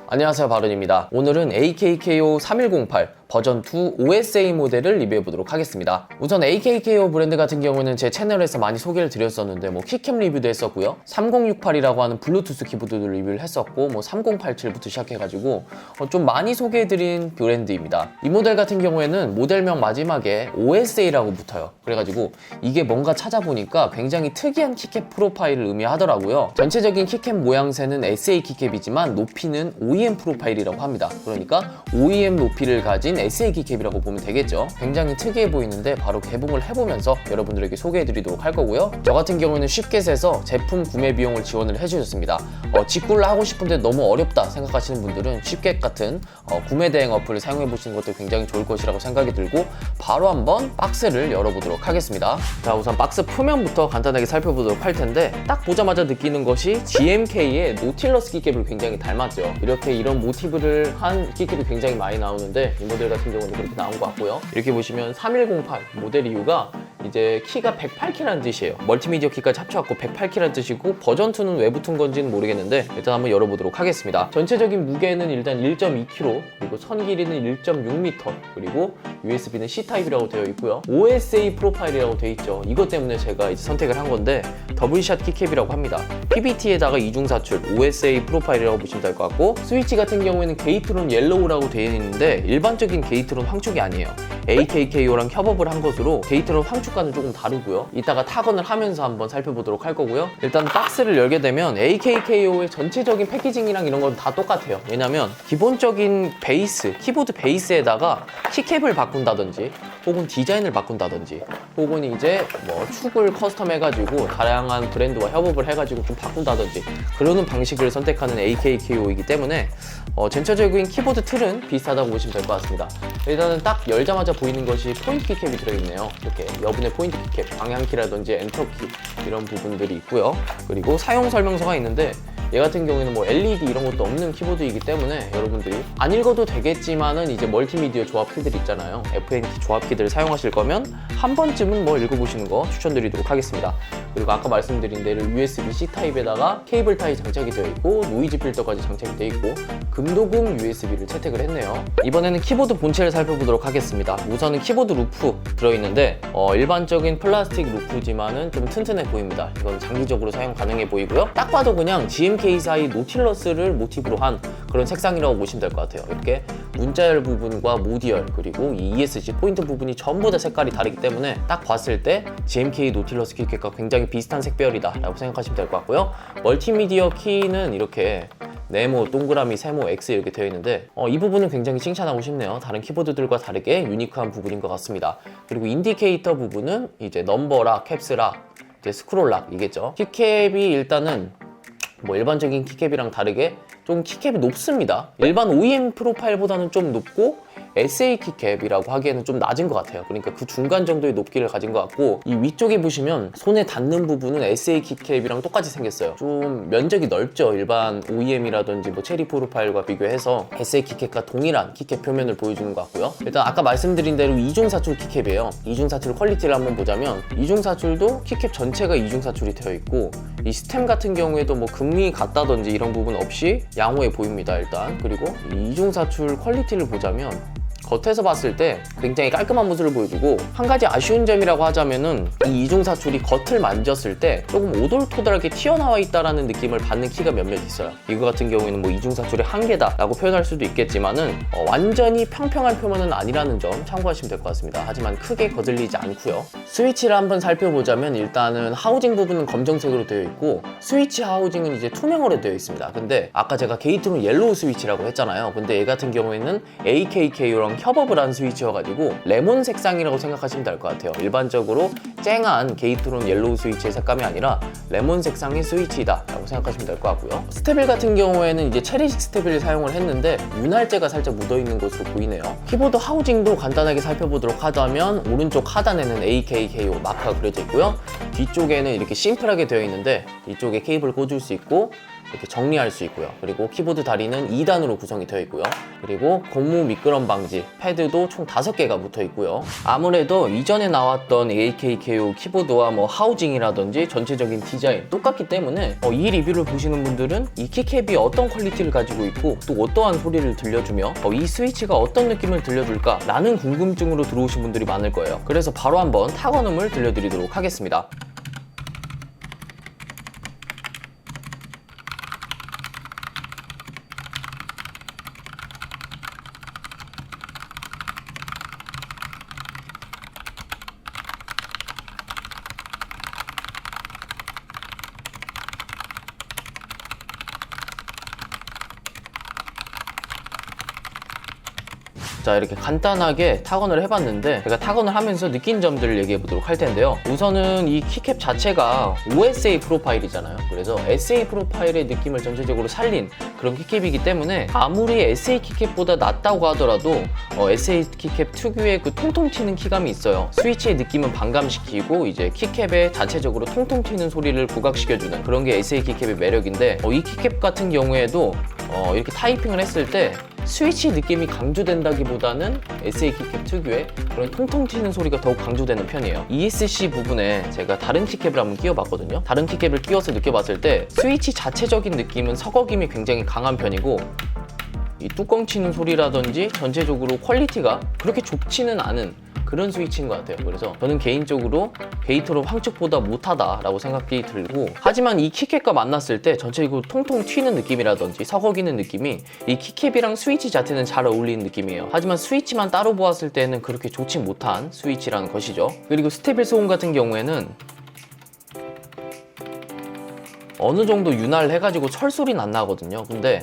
안녕하세요, 바른입니다. 오늘은 AKKO 3108 버전 2 OSA 모델을 리뷰해보도록 하겠습니다. 우선 AKKO 브랜드 같은 경우는 제 채널에서 많이 소개를 드렸었는데 키캠 리뷰도 했었고요, 3068이라고 하는 블루투스 키보드도 리뷰를 했었고 3087부터 시작해가지고 좀 많이 소개해드린 브랜드입니다. 이 모델 같은 경우에는 모델명 마지막에 OSA라고 붙어요. 그래가지고 이게 뭔가 찾아보니까 굉장히 특이한 키캡 프로파일을 의미하더라고요. 전체적인 키캡 모양새는 SA 키캡이지만 높이는 OEM 프로파일이라고 합니다. 그러니까 OEM 높이를 가진 SA 키캡이라고 보면 되겠죠. 굉장히 특이해 보이는데 바로 개봉을 해보면서 여러분들에게 소개해드리도록 할 거고요. 저 같은 경우는 쉽게에서 제품 구매 비용을 지원을 해주셨습니다. 직구를 하고 싶은데 너무 어렵다 생각하시는 분들은 쉽게 같은 구매 대행 어플을 사용해보시는 것도 굉장히 좋을 것이라고 생각이 들고, 바로 한번 박스를 열어보도록 하겠습니다. 자, 우선 박스 표면부터 간단하게 살펴보도록 할 텐데, 딱 보자마자 느끼는 것이 GMK의 노틸러스 키캡을 굉장히 닮았죠. 이렇게 이런 모티브를 한 키캡이 굉장히 많이 나오는데 이 모델 같은 경우는 그렇게 나온 것 같고요. 이렇게 보시면 3108 모델 이유가 이제 키가 108키라는 뜻이에요. 멀티미디어 키까지 합쳐갖고 108키라는 뜻이고, 버전 2는 왜 붙은 건지는 모르겠는데 일단 한번 열어보도록 하겠습니다. 전체적인 무게는 일단 1.2kg, 그리고 선 길이는 1.6m, 그리고 USB는 C타입이라고 되어 있고요. OSA 프로파일이라고 되어 있죠. 이것 때문에 제가 이제 선택을 한 건데, 더블샷 키캡이라고 합니다. PBT에다가 이중사출 OSA 프로파일이라고 보시면 될 것 같고, 스위치 같은 경우에는 게이트론 옐로우라고 되어 있는데 일반적인 게이트론 황축이 아니에요. AKKO랑 협업을 한 것으로 게이트론 황축과는 조금 다르고요. 이따가 타건을 하면서 한번 살펴보도록 할 거고요. 일단 박스를 열게 되면 AKKO의 전체적인 패키징이랑 이런 건 다 똑같아요. 왜냐면 기본적인 베이스, 키보드 베이스에다가 키캡을 바꾼다든지 혹은 디자인을 바꾼다든지 혹은 이제 축을 커스텀 해가지고 다양한 브랜드와 협업을 해가지고 좀 바꾼다든지 그러는 방식을 선택하는 AKKO이기 때문에 전체적인 키보드 틀은 비슷하다고 보시면 될 것 같습니다. 일단은 딱 열자마자 보이는 것이 포인트 키캡이 들어있네요. 이렇게 여분의 포인트 키캡, 방향키라든지 엔터키 이런 부분들이 있고요. 그리고 사용 설명서가 있는데, 얘 같은 경우에는 LED 이런 것도 없는 키보드이기 때문에 여러분들이 안 읽어도 되겠지만은 이제 멀티미디어 조합키들 있잖아요. FN키 조합키들을 사용하실 거면 한 번쯤은 읽어보시는 거 추천드리도록 하겠습니다. 그리고 아까 말씀드린 대로 USB-C 타입에다가 케이블 타입 장착이 되어 있고, 노이즈 필터까지 장착이 되어 있고, 금도금 USB를 채택을 했네요. 이번에는 키보드 본체를 살펴보도록 하겠습니다. 우선은 키보드 루프 들어있는데 일반적인 플라스틱 루프지만은 좀 튼튼해 보입니다. 이건 장기적으로 사용 가능해 보이고요. 딱 봐도 그냥 GMK사의 노틸러스를 모티브로 한 그런 색상이라고 보시면 될 것 같아요. 이렇게 문자열 부분과 모디열 그리고 이 ESC 포인트 부분이 전부 다 색깔이 다르기 때문에 딱 봤을 때 GMK 노틸러스 키캡과 굉장히 비슷한 색별이다 라고 생각하시면 될 것 같고요. 멀티미디어 키는 이렇게 네모, 동그라미, 세모, X 이렇게 되어 있는데 이 부분은 굉장히 칭찬하고 싶네요. 다른 키보드들과 다르게 유니크한 부분인 것 같습니다. 그리고 인디케이터 부분은 이제 넘버락, 캡스락, 이제 스크롤락 이겠죠. 키캡이 일단은 일반적인 키캡이랑 다르게 좀 키캡이 높습니다. 일반 OEM 프로파일보다는 좀 높고 SA 키캡이라고 하기에는 좀 낮은 것 같아요. 그러니까 그 중간 정도의 높이를 가진 것 같고, 이 위쪽에 보시면 손에 닿는 부분은 SA 키캡이랑 똑같이 생겼어요. 좀 면적이 넓죠. 일반 OEM이라든지 체리 프로파일과 비교해서 SA 키캡과 동일한 키캡 표면을 보여주는 것 같고요. 일단 아까 말씀드린 대로 이중사출 키캡이에요. 이중사출 퀄리티를 한번 보자면 이중사출도 키캡 전체가 이중사출이 되어 있고, 이 스템 같은 경우에도 금이 같다든지 이런 부분 없이 양호해 보입니다. 일단 그리고 이 이중사출 퀄리티를 보자면 겉에서 봤을 때 굉장히 깔끔한 모습을 보여주고, 한 가지 아쉬운 점이라고 하자면은 이 이중사출이 겉을 만졌을 때 조금 오돌토돌하게 튀어나와 있다라는 느낌을 받는 키가 몇몇 있어요. 이거 같은 경우에는 이중사출의 한계다 라고 표현할 수도 있겠지만은 완전히 평평한 표면은 아니라는 점 참고하시면 될 것 같습니다. 하지만 크게 거슬리지 않고요. 스위치를 한번 살펴보자면 일단은 하우징 부분은 검정색으로 되어 있고, 스위치 하우징은 이제 투명으로 되어 있습니다. 근데 아까 제가 게이트론 옐로우 스위치라고 했잖아요. 근데 얘 같은 경우에는 AKKO랑 협업을 한 스위치여가지고 레몬 색상이라고 생각하시면 될 것 같아요. 일반적으로 쨍한 게이트론 옐로우 스위치의 색감이 아니라 레몬 색상의 스위치이다 라고 생각하시면 될 것 같고요. 스테빌 같은 경우에는 이제 체리식 스테빌을 사용을 했는데 윤활제가 살짝 묻어있는 것으로 보이네요. 키보드 하우징도 간단하게 살펴보도록 하자면, 오른쪽 하단에는 AKKO 마크가 그려져 있고요. 뒤쪽에는 이렇게 심플하게 되어 있는데 이쪽에 케이블 꽂을 수 있고, 이렇게 정리할 수 있고요. 그리고 키보드 다리는 2단으로 구성이 되어 있고요. 그리고 고무 미끄럼 방지 패드도 총 5개가 붙어 있고요. 아무래도 이전에 나왔던 AKKO 키보드와 뭐 하우징이라든지 전체적인 디자인 똑같기 때문에 이 리뷰를 보시는 분들은 이 키캡이 어떤 퀄리티를 가지고 있고 또 어떠한 소리를 들려주며 이 스위치가 어떤 느낌을 들려줄까 라는 궁금증으로 들어오신 분들이 많을 거예요. 그래서 바로 한번 타건음을 들려드리도록 하겠습니다. 자, 이렇게 간단하게 타건을 해봤는데 제가 타건을 하면서 느낀 점들을 얘기해 보도록 할 텐데요. 우선은 이 키캡 자체가 OSA 프로파일이잖아요. 그래서 SA 프로파일의 느낌을 전체적으로 살린 그런 키캡이기 때문에 아무리 SA 키캡보다 낫다고 하더라도 SA 키캡 특유의 그 통통 튀는 키감이 있어요. 스위치의 느낌은 반감시키고 이제 키캡의 자체적으로 통통 튀는 소리를 부각시켜주는 그런 게 SA 키캡의 매력인데 이 키캡 같은 경우에도 이렇게 타이핑을 했을 때 스위치 느낌이 강조된다기보다는 SA 키캡 특유의 그런 통통 튀는 소리가 더욱 강조되는 편이에요. ESC 부분에 제가 다른 키캡을 한번 끼워봤거든요. 다른 키캡을 끼워서 느껴봤을 때 스위치 자체적인 느낌은 서걱임이 굉장히 강한 편이고 이 뚜껑 치는 소리라든지 전체적으로 퀄리티가 그렇게 좋지는 않은 그런 스위치인 것 같아요. 그래서 저는 개인적으로 베이토로 황측보다 못하다라고 생각이 들고, 하지만 이 키캡과 만났을 때 전체적으로 통통 튀는 느낌이라든지 서걱이는 느낌이 이 키캡이랑 스위치 자체는 잘 어울리는 느낌이에요. 하지만 스위치만 따로 보았을 때는 그렇게 좋지 못한 스위치라는 것이죠. 그리고 스테빌 소음 같은 경우에는 어느 정도 윤활을 해가지고 철 소리는 안 나거든요. 근데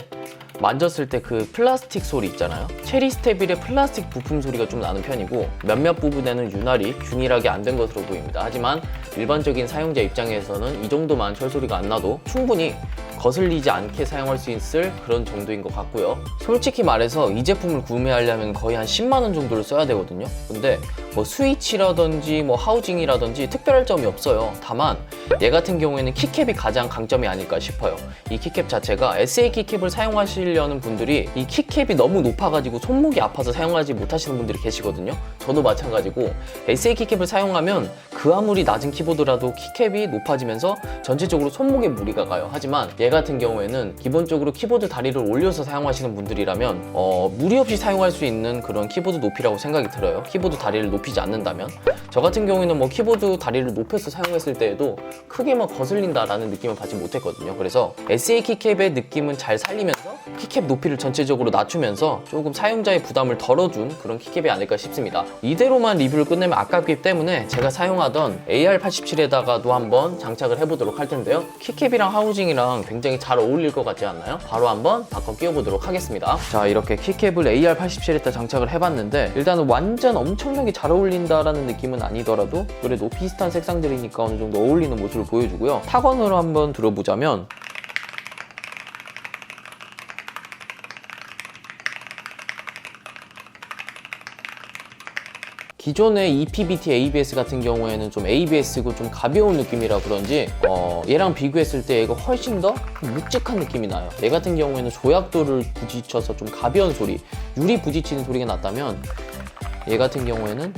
만졌을 때 그 플라스틱 소리 있잖아요. 체리 스테빌의 플라스틱 부품 소리가 좀 나는 편이고 몇몇 부분에는 윤활이 균일하게 안 된 것으로 보입니다. 하지만 일반적인 사용자 입장에서는 이 정도만 철 소리가 안 나도 충분히 거슬리지 않게 사용할 수 있을 그런 정도인 것 같고요. 솔직히 말해서 이 제품을 구매하려면 거의 한 10만 원 정도를 써야 되거든요. 근데 뭐 스위치라든지 뭐 하우징이라든지 특별할 점이 없어요. 다만 얘 같은 경우에는 키캡이 가장 강점이 아닐까 싶어요. 이 키캡 자체가 SA 키캡을 사용하시려는 분들이 이 키캡이 너무 높아가지고 손목이 아파서 사용하지 못하시는 분들이 계시거든요. 저도 마찬가지고 SA 키캡을 사용하면 그 아무리 낮은 키보드라도 키캡이 높아지면서 전체적으로 손목에 무리가 가요. 하지만 얘 같은 경우에는 기본적으로 키보드 다리를 올려서 사용하시는 분들이라면 무리 없이 사용할 수 있는 그런 키보드 높이라고 생각이 들어요. 키보드 다리를 높이지 않는다면. 저 같은 경우에는 뭐 키보드 다리를 높여서 사용했을 때에도 크게 막 거슬린다라는 느낌을 받지 못했거든요. 그래서 SA 키캡의 느낌은 잘 살리면서 키캡 높이를 전체적으로 낮추면서 조금 사용자의 부담을 덜어준 그런 키캡이 아닐까 싶습니다. 이대로만 리뷰를 끝내면 아깝기 때문에 제가 사용하던 AR87에다가도 한번 장착을 해보도록 할 텐데요. 키캡이랑 하우징이랑 굉장히 잘 어울릴 것 같지 않나요? 바로 한번 바꿔 끼워보도록 하겠습니다. 자, 이렇게 키캡을 AR87에다 장착을 해봤는데 일단은 완전 엄청나게 잘 어울린다라는 느낌은 아니더라도 그래도 비슷한 색상들이니까 어느 정도 어울리는 모습을 보여주고요. 타건으로 한번 들어보자면 기존의 EPBT ABS 같은 경우에는 좀 ABS고 좀 가벼운 느낌이라 그런지 얘랑 비교했을 때 얘가 훨씬 더 묵직한 느낌이 나요. 얘 같은 경우에는 조약돌을 부딪혀서 좀 가벼운 소리, 유리 부딪히는 소리가 났다면 얘 같은 경우에는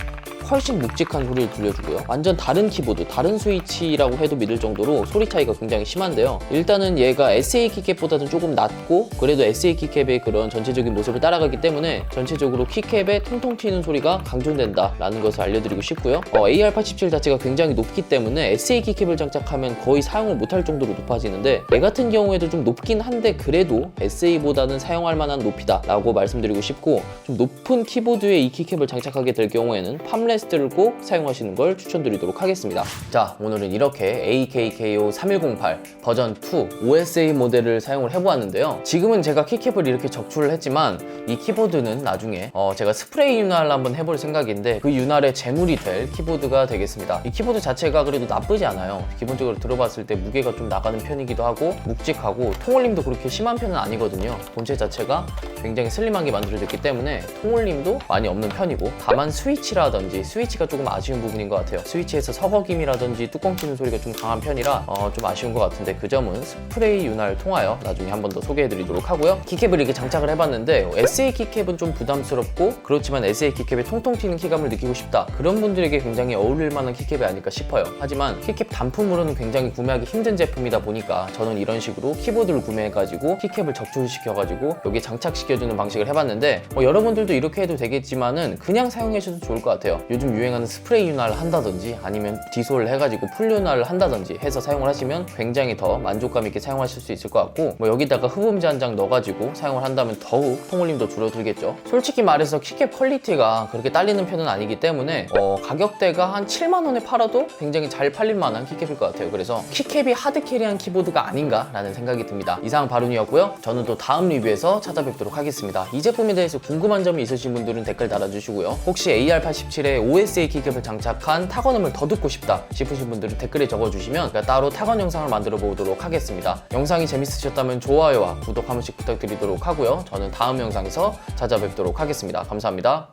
훨씬 묵직한 소리를 들려주고요. 완전 다른 키보드, 다른 스위치라고 해도 믿을 정도로 소리 차이가 굉장히 심한데요. 일단은 얘가 SA 키캡보다는 조금 낮고 그래도 SA 키캡의 그런 전체적인 모습을 따라가기 때문에 전체적으로 키캡의 통통 튀는 소리가 강조된다라는 것을 알려드리고 싶고요. AR87 자체가 굉장히 높기 때문에 SA 키캡을 장착하면 거의 사용을 못할 정도로 높아지는데 얘 같은 경우에도 좀 높긴 한데 그래도 SA보다는 사용할 만한 높이다라고 말씀드리고 싶고, 좀 높은 키보드에 이 키캡을 장착하게 될 경우에는 팜레스트를 꼭 사용하시는 걸 추천드리도록 하겠습니다. 자, 오늘은 이렇게 AKKO 3108 버전 2 OSA 모델을 사용을 해보았는데요. 지금은 제가 키캡을 이렇게 적출을 했지만 이 키보드는 나중에 제가 스프레이 윤활 한번 해볼 생각인데 그 윤활의 제물이 될 키보드가 되겠습니다. 이 키보드 자체가 그래도 나쁘지 않아요. 기본적으로 들어봤을 때 무게가 좀 나가는 편이기도 하고 묵직하고 통울림도 그렇게 심한 편은 아니거든요. 본체 자체가 굉장히 슬림하게 만들어졌기 때문에 통울림도 많이 없는 편이고, 다만 스위치라든지 스위치가 조금 아쉬운 부분인 것 같아요. 스위치에서 서거김이라든지 뚜껑 튀는 소리가 좀 강한 편이라 좀 아쉬운 것 같은데, 그 점은 스프레이 윤활 통하여 나중에 한 번 더 소개해드리도록 하고요. 키캡을 이렇게 장착을 해봤는데 SA 키캡은 좀 부담스럽고, 그렇지만 SA 키캡에 통통 튀는 키감을 느끼고 싶다, 그런 분들에게 굉장히 어울릴 만한 키캡이 아닐까 싶어요. 하지만 키캡 단품으로는 굉장히 구매하기 힘든 제품이다 보니까 저는 이런 식으로 키보드를 구매해가지고 키캡을 적출시켜가지고 여기에 장착시켜주는 방식을 해봤는데, 여러분들도 이렇게 해도 되겠지만은 그냥 사용하셔도 좋을 것 같아요. 요즘 유행하는 스프레이 윤활을 한다든지 아니면 디솔 해가지고 풀 윤활을 한다든지 해서 사용을 하시면 굉장히 더 만족감 있게 사용하실 수 있을 것 같고, 여기다가 흡음재 한 장 넣어가지고 사용을 한다면 더욱 통울림도 줄어들겠죠. 솔직히 말해서 키캡 퀄리티가 그렇게 딸리는 편은 아니기 때문에 가격대가 한 7만원에 팔아도 굉장히 잘 팔릴 만한 키캡일 것 같아요. 그래서 키캡이 하드캐리한 키보드가 아닌가 라는 생각이 듭니다. 이상 바룬이었고요. 저는 또 다음 리뷰에서 찾아뵙도록 하겠습니다. 이 제품에 대해서 궁금한 점이 있으신 분들은 댓글 달아주시고요. 혹시 AR87에 OSA 키캡을 장착한 타건음을 더 듣고 싶다 싶으신 분들은 댓글에 적어주시면 제가 따로 타건 영상을 만들어 보도록 하겠습니다. 영상이 재밌으셨다면 좋아요와 구독 한 번씩 부탁드리도록 하고요. 저는 다음 영상에서 찾아뵙도록 하겠습니다. 감사합니다.